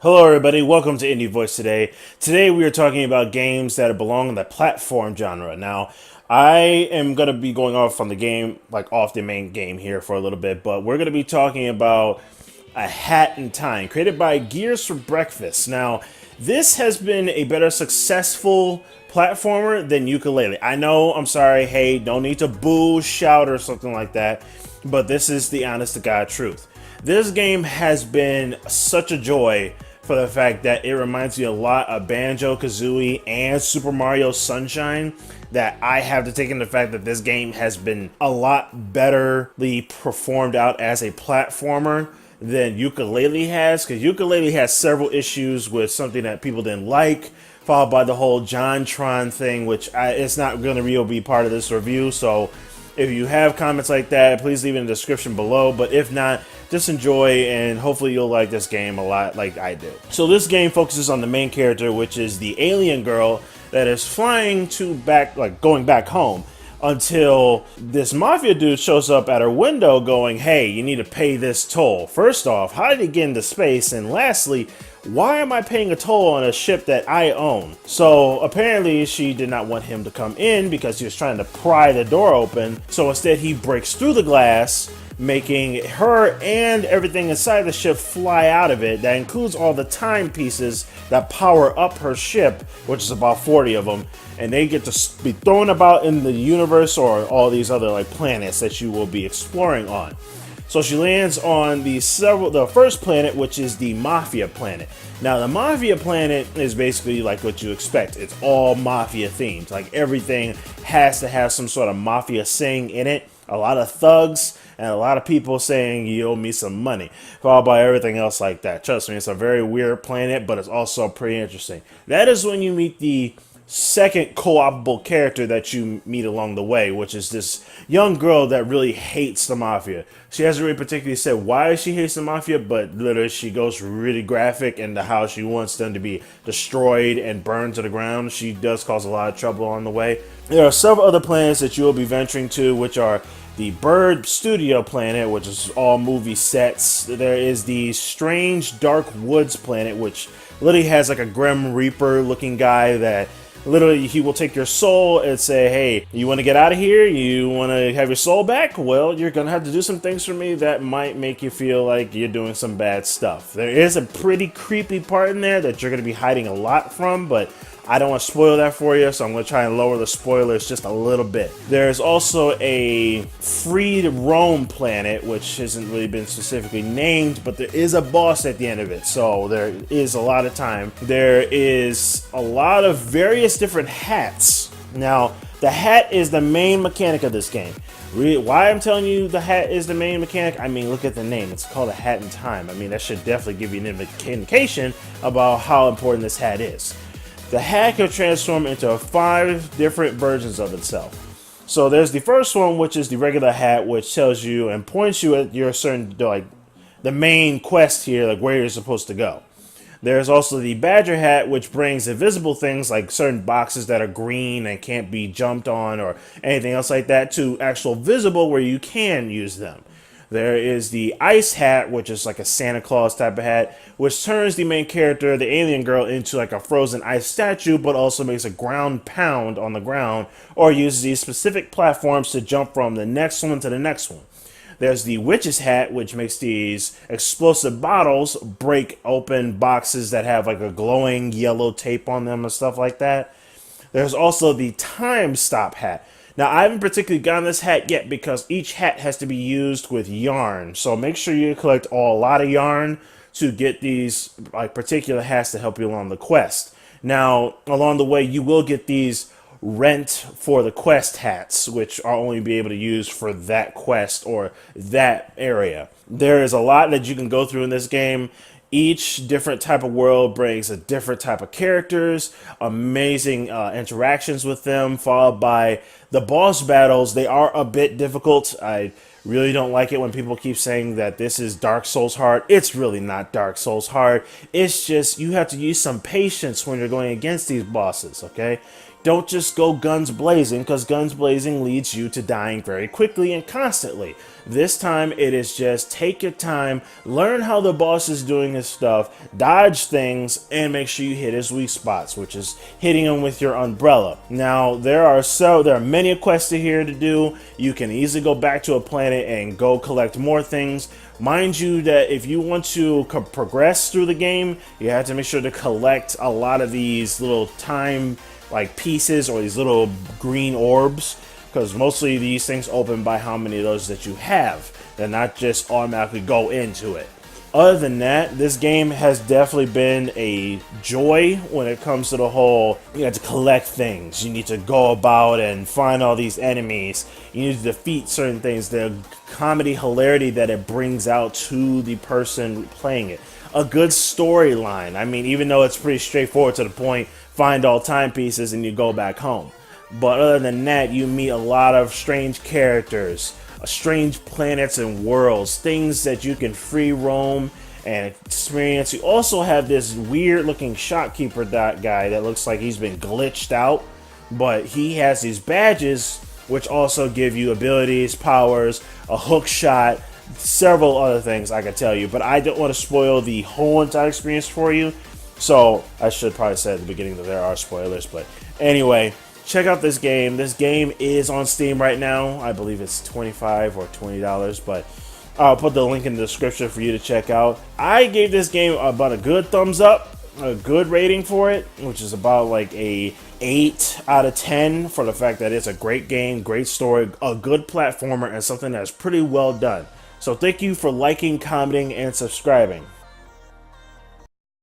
Hello, everybody. Welcome to Indie Voice today. Today, we are talking about games that belong in the platform genre. Now, I am going to be going off on the game, like off the main game here for a little bit, but we're going to be talking about A Hat in Time, created by Gears for Breakfast. Now, this has been a better successful platformer than Ukulele. I know, I'm sorry, hey, don't need to boo, shout, or something like that, but this is the honest to God truth. This game has been such a joy for the fact that it reminds me a lot of Banjo-Kazooie and Super Mario Sunshine, that I have to take into the fact that this game has been a lot betterly performed out as a platformer than Ukulele has, because Ukulele has several issues with something that people didn't like, followed by the whole JonTron thing, which it's not going to really be part of this review, so if you have comments like that, please leave it in the description below. But if not, just enjoy, and hopefully you'll like this game a lot like I do. So this game focuses on the main character, which is the alien girl that is flying to going back home, until this mafia dude shows up at her window going, hey, you need to pay this toll. First off, how did he get into space? And lastly, why am I paying a toll on a ship that I own? So apparently she did not want him to come in because he was trying to pry the door open. So instead he breaks through the glass, making her and everything inside the ship fly out of it. That includes all the timepieces that power up her ship, which is about 40 of them. And they get to be thrown about in the universe or all these other planets that you will be exploring on. So she lands on the first planet, which is the Mafia Planet. Now, the Mafia Planet is basically like what you expect. It's all Mafia themed. Like, everything has to have some sort of Mafia saying in it. A lot of thugs and a lot of people saying, you owe me some money, followed by everything else like that. Trust me, it's a very weird planet, but it's also pretty interesting. That is when you meet the second co-opable character that you meet along the way, which is this young girl that really hates the mafia. She hasn't really particularly said why she hates the mafia, but literally she goes really graphic into how she wants them to be destroyed and burned to the ground. She does cause a lot of trouble on the way. There are several other planets that you will be venturing to, which are the Bird Studio Planet, which is all movie sets. There is the Strange Dark Woods Planet, which literally has like a Grim Reaper looking guy that literally he will take your soul and say, hey, you want to get out of here? You want to have your soul back? Well, you're going to have to do some things for me that might make you feel like you're doing some bad stuff. There is a pretty creepy part in there that you're going to be hiding a lot from, but I don't want to spoil that for you, so I'm going to try and lower the spoilers just a little bit. There's also a free roam planet, which hasn't really been specifically named, but there is a boss at the end of it, so there is a lot of time. There is a lot of various different hats. Now, the hat is the main mechanic of this game. Why I'm telling you the hat is the main mechanic? I mean, look at the name. It's called A Hat in Time. I mean, that should definitely give you an indication about how important this hat is. The hat can transform into 5 different versions of itself. So there's the first one, which is the regular hat, which tells you and points you at your certain, the main quest here, like where you're supposed to go. There's also the Badger hat, which brings invisible things like certain boxes that are green and can't be jumped on or anything else like that to actual visible where you can use them. There is the Ice Hat, which is like a Santa Claus type of hat, which turns the main character, the alien girl, into like a frozen ice statue, but also makes a ground pound on the ground, or uses these specific platforms to jump from the next one to the next one. There's the Witch's Hat, which makes these explosive bottles break open boxes that have like a glowing yellow tape on them and stuff like that. There's also the Timestop Hat. Now, I haven't particularly gotten this hat yet because each hat has to be used with yarn. So make sure you collect a lot of yarn to get these particular hats to help you along the quest. Now, along the way, you will get these rent for the quest hats, which are only be able to use for that quest or that area. There is a lot that you can go through in this game. Each different type of world brings a different type of characters, amazing interactions with them, followed by the boss battles. They are a bit difficult. I really don't like it when people keep saying that this is Dark Souls hard. It's really not Dark Souls hard. It's just you have to use some patience when you're going against these bosses, okay? Don't just go guns blazing, because guns blazing leads you to dying very quickly and constantly. This time it is just take your time, learn how the boss is doing his stuff, dodge things, and make sure you hit his weak spots, which is hitting him with your umbrella. Now there are many quests here to do. You can easily go back to a planet and go collect more things. Mind you that if you want to progress through the game, you have to make sure to collect a lot of these little time like pieces or these little green orbs, because mostly these things open by how many of those that you have. They're not just automatically go into it. Other than that, this game has definitely been a joy when it comes to the whole, you have to collect things, you need to go about and find all these enemies, you need to defeat certain things, the comedy hilarity that it brings out to the person playing it. A good storyline, I mean, even though it's pretty straightforward to the point, find all timepieces and you go back home. But other than that, you meet a lot of strange characters, strange planets and worlds, things that you can free roam and experience. You also have this weird looking shopkeeper guy that looks like he's been glitched out, but he has these badges which also give you abilities, powers, a hook shot, several other things I could tell you, but I don't want to spoil the whole entire experience for you, so I should probably say at the beginning that there are spoilers. But anyway, check out this game. This game is on Steam right now. I believe it's $25 or $20, but I'll put the link in the description for you to check out. I gave this game about a good thumbs up, a good rating for it, which is about like a 8 out of 10 for the fact that it's a great game, great story, a good platformer, and something that's pretty well done. So thank you for liking, commenting, and subscribing.